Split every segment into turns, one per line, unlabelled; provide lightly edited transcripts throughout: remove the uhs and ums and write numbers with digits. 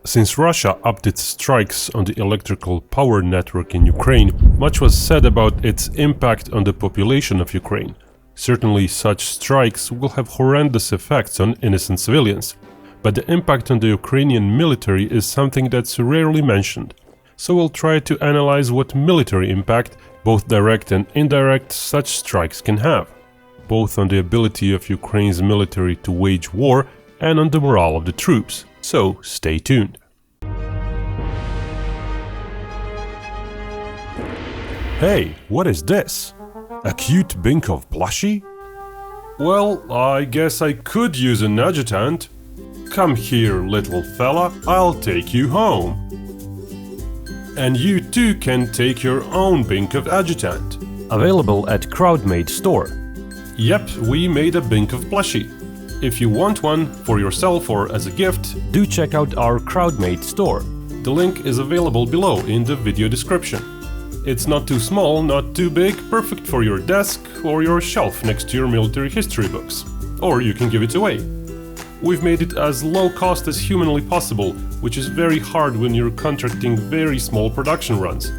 Since Russia upped its strikes on the electrical power network in Ukraine, much was said about its impact on the population of Ukraine. Certainly, such strikes will have horrendous effects on innocent civilians. But the impact on the Ukrainian military is something that's rarely mentioned. So we'll try to analyze what military impact, both direct and indirect, such strikes can have, both on the ability of Ukraine's military to wage war and on the morale of the troops. So stay tuned. Hey, what is this? A cute Binkov plushie? Well, I guess I could use an adjutant. Come here, little fella, I'll take you home. And you too can take your own Binkov adjutant. Available at Crowdmade store. Yep, we made a Binkov plushie. If you want one for yourself or as a gift, do check out our Crowdmade store. The link is available below in the video description. It's not too small, not too big, perfect for your desk or your shelf next to your military history books. Or you can give it away. We've made it as low cost as humanly possible, which is very hard when you're contracting very small production runs.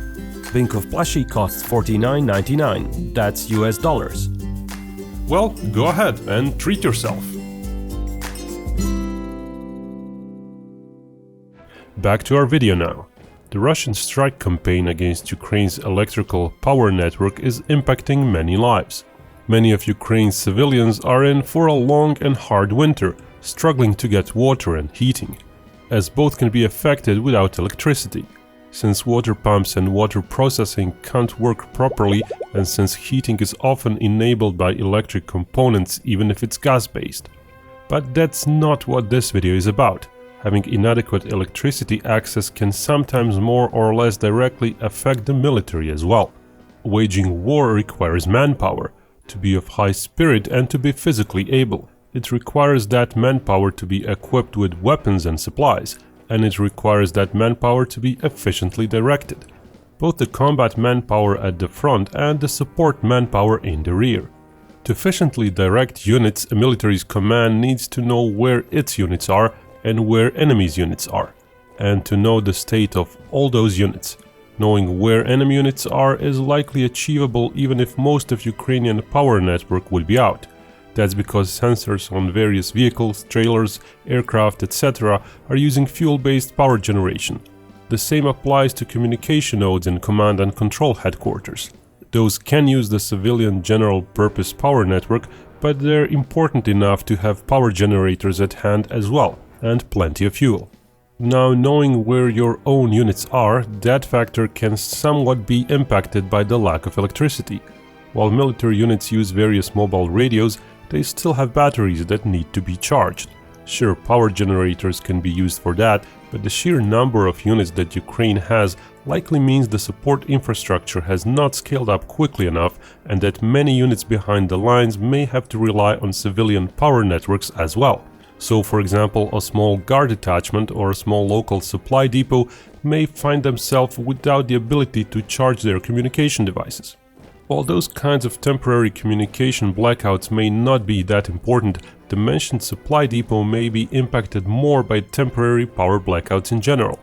Binkov plushie costs $49.99, that's US dollars. Well, go ahead and treat yourself. Back to our video now. The Russian strike campaign against Ukraine's electrical power network is impacting many lives. Many of Ukraine's civilians are in for a long and hard winter, struggling to get water and heating, as both can be affected without electricity. Since water pumps and water processing can't work properly, and since heating is often enabled by electric components even if it's gas-based. But that's not what this video is about. Having inadequate electricity access can sometimes more or less directly affect the military as well. Waging war requires manpower, to be of high spirit and to be physically able. It requires that manpower to be equipped with weapons and supplies, and it requires that manpower to be efficiently directed. Both the combat manpower at the front and the support manpower in the rear. To efficiently direct units, a military's command needs to know where its units are and where enemy's units are, and to know the state of all those units. Knowing where enemy units are is likely achievable even if most of Ukrainian power network would be out. That's because sensors on various vehicles, trailers, aircraft, etc. are using fuel-based power generation. The same applies to communication nodes in command and control headquarters. Those can use the civilian general-purpose power network, but they're important enough to have power generators at hand as well, and plenty of fuel. Now, knowing where your own units are, that factor can somewhat be impacted by the lack of electricity. While military units use various mobile radios, they still have batteries that need to be charged. Sure, power generators can be used for that, but the sheer number of units that Ukraine has likely means the support infrastructure has not scaled up quickly enough, and that many units behind the lines may have to rely on civilian power networks as well. So, for example, a small guard detachment or a small local supply depot may find themselves without the ability to charge their communication devices. While those kinds of temporary communication blackouts may not be that important, the mentioned supply depot may be impacted more by temporary power blackouts in general.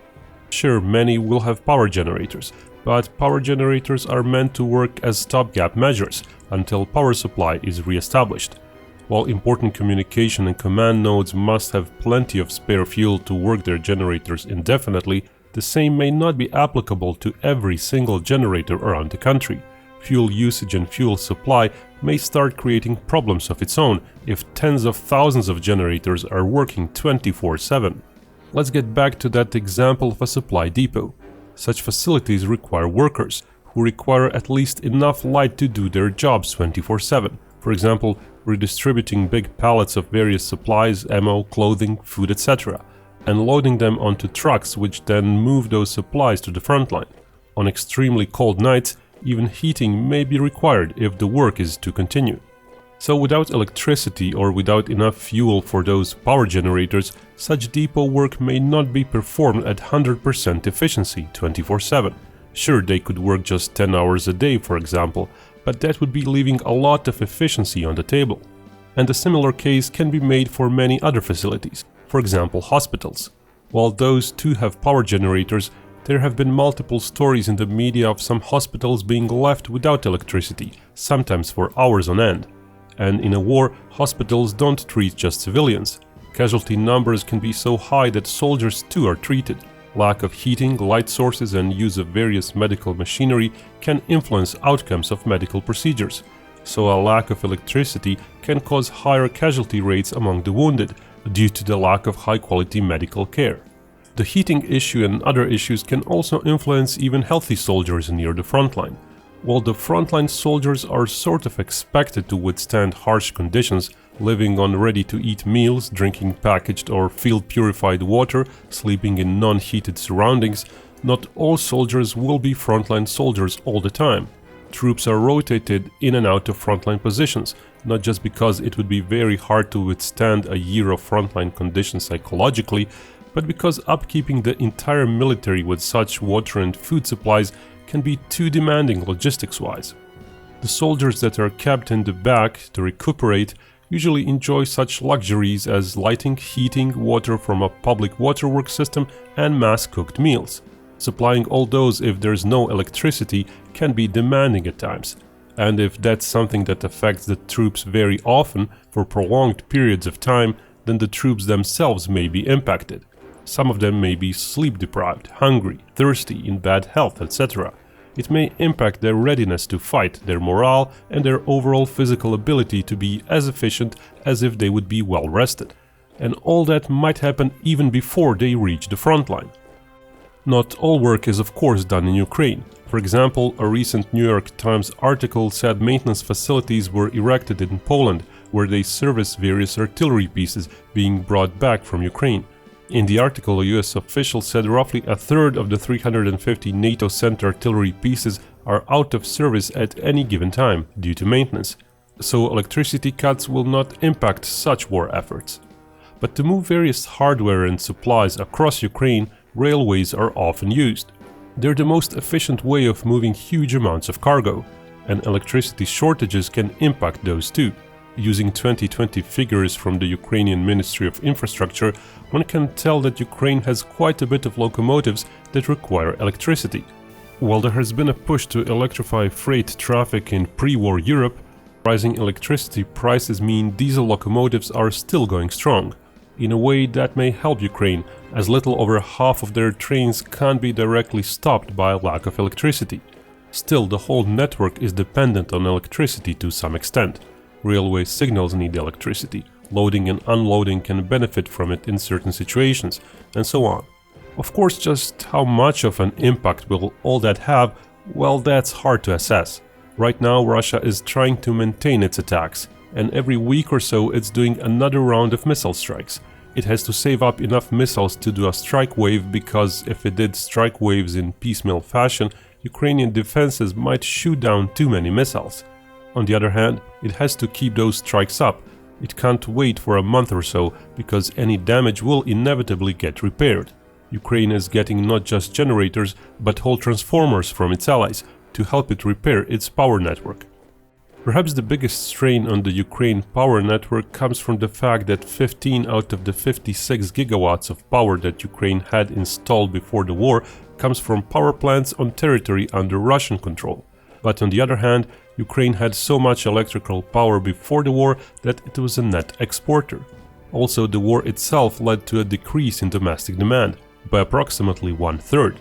Sure, many will have power generators, but power generators are meant to work as stopgap measures until power supply is re-established. While important communication and command nodes must have plenty of spare fuel to work their generators indefinitely, the same may not be applicable to every single generator around the country. Fuel usage and fuel supply may start creating problems of its own if tens of thousands of generators are working 24/7. Let's get back to that example of a supply depot. Such facilities require workers, who require at least enough light to do their jobs 24/7. For example, redistributing big pallets of various supplies, ammo, clothing, food, etc., and loading them onto trucks which then move those supplies to the front line. On extremely cold nights, even heating may be required if the work is to continue. So without electricity or without enough fuel for those power generators, such depot work may not be performed at 100% efficiency 24/7. Sure, they could work just 10 hours a day, for example, but that would be leaving a lot of efficiency on the table. And a similar case can be made for many other facilities, for example hospitals. While those too have power generators, there have been multiple stories in the media of some hospitals being left without electricity, sometimes for hours on end. And in a war, hospitals don't treat just civilians. Casualty numbers can be so high that soldiers too are treated. Lack of heating, light sources and use of various medical machinery can influence outcomes of medical procedures. So a lack of electricity can cause higher casualty rates among the wounded due to the lack of high-quality medical care. The heating issue and other issues can also influence even healthy soldiers near the front line. While the frontline soldiers are sort of expected to withstand harsh conditions, living on ready-to-eat meals, drinking packaged or field-purified water, sleeping in non-heated surroundings, not all soldiers will be frontline soldiers all the time. Troops are rotated in and out of frontline positions, not just because it would be very hard to withstand a year of frontline conditions psychologically, but because upkeeping the entire military with such water and food supplies can be too demanding logistics-wise. The soldiers that are kept in the back to recuperate usually enjoy such luxuries as lighting, heating, water from a public waterworks system and mass-cooked meals. Supplying all those if there's no electricity can be demanding at times, and if that's something that affects the troops very often for prolonged periods of time, then the troops themselves may be impacted. Some of them may be sleep-deprived, hungry, thirsty, in bad health, etc. It may impact their readiness to fight, their morale, and their overall physical ability to be as efficient as if they would be well rested. And all that might happen even before they reach the front line. Not all work is of course done in Ukraine. For example, a recent New York Times article said maintenance facilities were erected in Poland, where they service various artillery pieces being brought back from Ukraine. In the article, a US official said roughly a third of the 350 NATO-sent artillery pieces are out of service at any given time due to maintenance, so electricity cuts will not impact such war efforts. But to move various hardware and supplies across Ukraine, railways are often used. They're the most efficient way of moving huge amounts of cargo, and electricity shortages can impact those too. Using 2020 figures from the Ukrainian Ministry of Infrastructure, one can tell that Ukraine has quite a bit of locomotives that require electricity. While there has been a push to electrify freight traffic in pre-war Europe, rising electricity prices mean diesel locomotives are still going strong. In a way that may help Ukraine, as little over half of their trains can't be directly stopped by a lack of electricity. Still, the whole network is dependent on electricity to some extent. Railway signals need electricity, loading and unloading can benefit from it in certain situations, and so on. Of course, just how much of an impact will all that have, well, that's hard to assess. Right now, Russia is trying to maintain its attacks, and every week or so it's doing another round of missile strikes. It has to save up enough missiles to do a strike wave, because if it did strike waves in piecemeal fashion, Ukrainian defenses might shoot down too many missiles. On the other hand, it has to keep those strikes up. It can't wait for a month or so, because any damage will inevitably get repaired. Ukraine is getting not just generators, but whole transformers from its allies to help it repair its power network. Perhaps the biggest strain on the Ukraine power network comes from the fact that 15 out of the 56 gigawatts of power that Ukraine had installed before the war comes from power plants on territory under Russian control. But on the other hand, Ukraine had so much electrical power before the war that it was a net exporter. Also, the war itself led to a decrease in domestic demand by approximately one-third.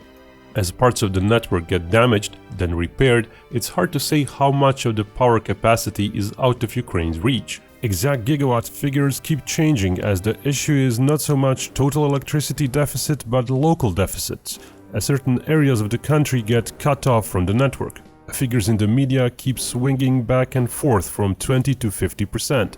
As parts of the network get damaged, then repaired, it's hard to say how much of the power capacity is out of Ukraine's reach. Exact gigawatt figures keep changing, as the issue is not so much total electricity deficit but local deficits, as certain areas of the country get cut off from the network. Figures in the media keep swinging back and forth from 20 to 50%.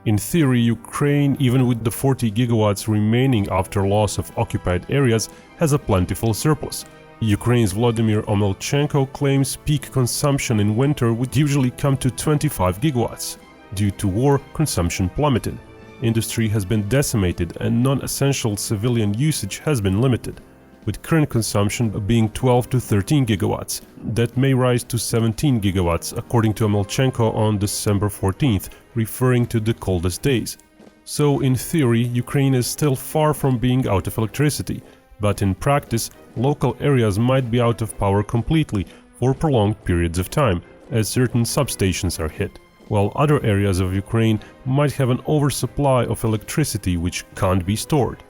In theory, Ukraine, even with the 40 gigawatts remaining after loss of occupied areas, has a plentiful surplus. Ukraine's Vladimir Omelchenko claims peak consumption in winter would usually come to 25 gigawatts. Due to war, consumption plummeted. Industry has been decimated and non-essential civilian usage has been limited, with current consumption being 12 to 13 gigawatts. That may rise to 17 gigawatts, according to Omelchenko on December 14th, referring to the coldest days. So in theory, Ukraine is still far from being out of electricity, but in practice, local areas might be out of power completely for prolonged periods of time, as certain substations are hit, while other areas of Ukraine might have an oversupply of electricity which can't be stored.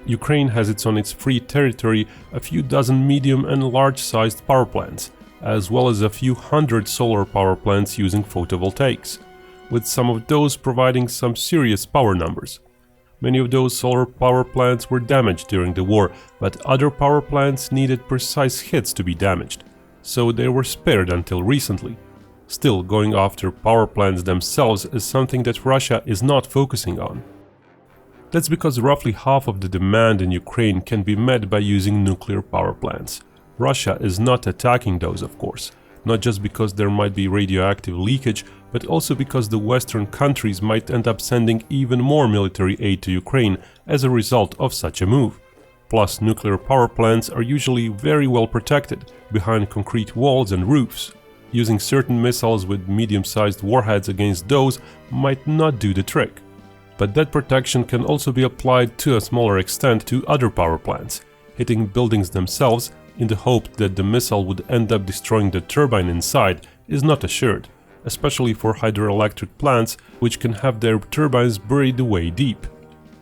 Ukraine has on its free territory a few dozen medium and large-sized power plants, as well as a few hundred solar power plants using photovoltaics, with some of those providing some serious power numbers. Many of those solar power plants were damaged during the war, but other power plants needed precise hits to be damaged, so they were spared until recently. Still, going after power plants themselves is something that Russia is not focusing on. That's because roughly half of the demand in Ukraine can be met by using nuclear power plants. Russia is not attacking those, of course, not just because there might be radioactive leakage, but also because the Western countries might end up sending even more military aid to Ukraine as a result of such a move. Plus, nuclear power plants are usually very well protected behind concrete walls and roofs. Using certain missiles with medium-sized warheads against those might not do the trick. But that protection can also be applied to a smaller extent to other power plants, hitting buildings themselves in the hope that the missile would end up destroying the turbine inside is not assured, especially for hydroelectric plants which can have their turbines buried away deep.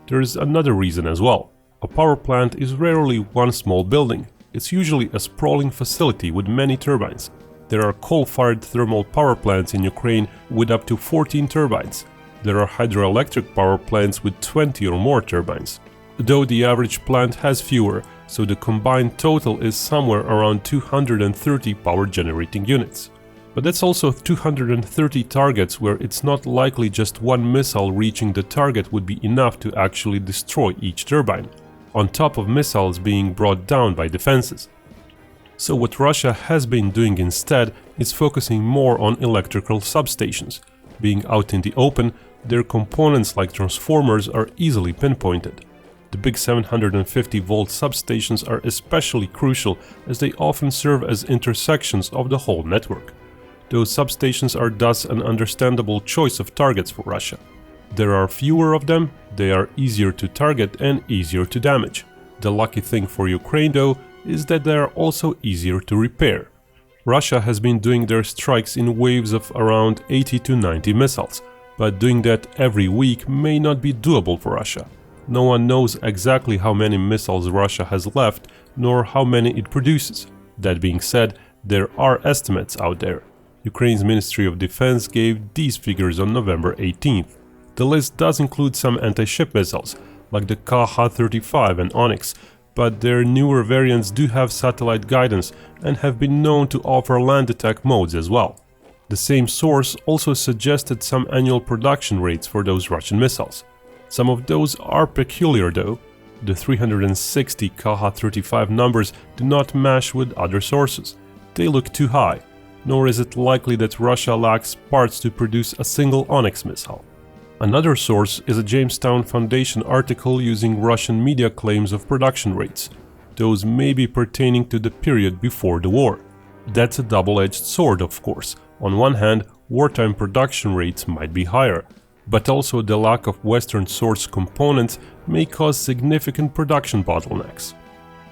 There is another reason as well. A power plant is rarely one small building, it's usually a sprawling facility with many turbines. There are coal-fired thermal power plants in Ukraine with up to 14 turbines. There are hydroelectric power plants with 20 or more turbines. Though the average plant has fewer, so the combined total is somewhere around 230 power generating units. But that's also 230 targets where it's not likely just one missile reaching the target would be enough to actually destroy each turbine, on top of missiles being brought down by defenses. So what Russia has been doing instead is focusing more on electrical substations. Being out in the open, their components like transformers are easily pinpointed. The big 750-volt substations are especially crucial as they often serve as intersections of the whole network. Those substations are thus an understandable choice of targets for Russia. There are fewer of them, they are easier to target and easier to damage. The lucky thing for Ukraine, though, is that they are also easier to repair. Russia has been doing their strikes in waves of around 80 to 90 missiles, but doing that every week may not be doable for Russia. No one knows exactly how many missiles Russia has left, nor how many it produces. That being said, there are estimates out there. Ukraine's Ministry of Defense gave these figures on November 18th. The list does include some anti-ship missiles, like the Kh-35 and Onyx, but their newer variants do have satellite guidance and have been known to offer land attack modes as well. The same source also suggested some annual production rates for those Russian missiles. Some of those are peculiar though. The 360 Kh-35 numbers do not match with other sources. They look too high, nor is it likely that Russia lacks parts to produce a single Onyx missile. Another source is a Jamestown Foundation article using Russian media claims of production rates. Those may be pertaining to the period before the war. That's a double-edged sword, of course. On one hand, wartime production rates might be higher, but also the lack of Western-sourced components may cause significant production bottlenecks.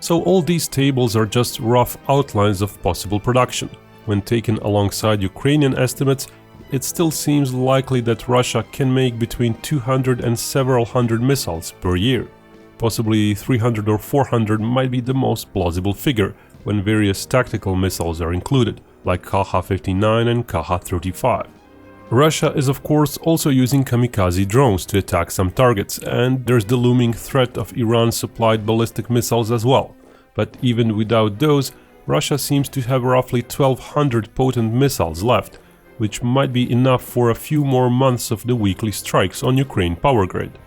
So all these tables are just rough outlines of possible production. When taken alongside Ukrainian estimates, it still seems likely that Russia can make between 200 and several hundred missiles per year. Possibly 300 or 400 might be the most plausible figure when various tactical missiles are included, like Kh-59 and Kh-35. Russia is of course also using kamikaze drones to attack some targets, and there's the looming threat of Iran-supplied ballistic missiles as well. But even without those, Russia seems to have roughly 1,200 potent missiles left, which might be enough for a few more months of the weekly strikes on Ukraine power grid.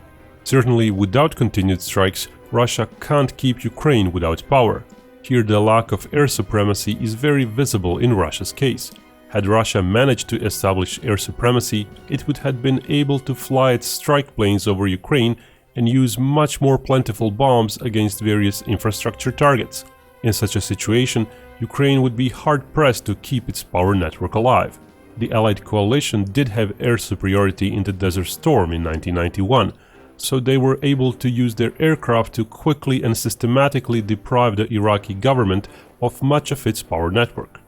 Certainly, without continued strikes, Russia can't keep Ukraine without power. Here the lack of air supremacy is very visible in Russia's case. Had Russia managed to establish air supremacy, it would have been able to fly its strike planes over Ukraine and use much more plentiful bombs against various infrastructure targets. In such a situation, Ukraine would be hard-pressed to keep its power network alive. The Allied coalition did have air superiority in the Desert Storm in 1991, so they were able to use their aircraft to quickly and systematically deprive the Iraqi government of much of its power network.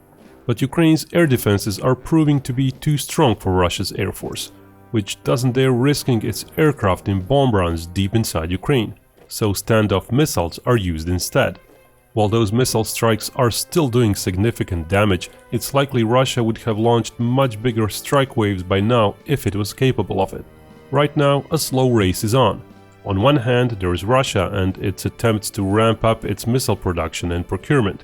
But Ukraine's air defenses are proving to be too strong for Russia's air force, which doesn't dare risking its aircraft in bomb runs deep inside Ukraine, so standoff missiles are used instead. While those missile strikes are still doing significant damage, it's likely Russia would have launched much bigger strike waves by now if it was capable of it. Right now, a slow race is on. On one hand, there is Russia and its attempts to ramp up its missile production and procurement.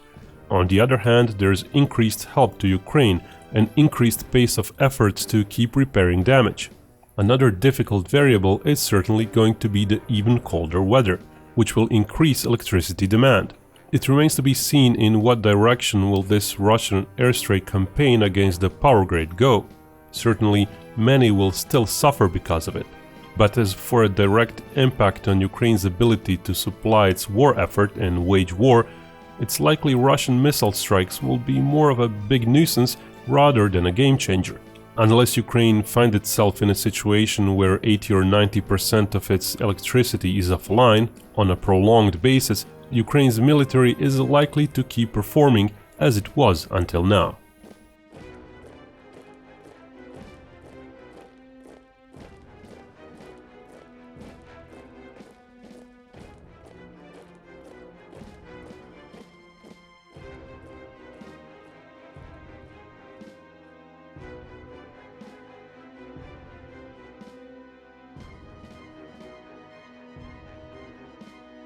On the other hand, there is increased help to Ukraine and increased pace of efforts to keep repairing damage. Another difficult variable is certainly going to be the even colder weather, which will increase electricity demand. It remains to be seen in what direction will this Russian airstrike campaign against the power grid go. Certainly, many will still suffer because of it. But as for a direct impact on Ukraine's ability to supply its war effort and wage war, it's likely Russian missile strikes will be more of a big nuisance rather than a game changer. Unless Ukraine finds itself in a situation where 80 or 90% of its electricity is offline on a prolonged basis, Ukraine's military is likely to keep performing as it was until now.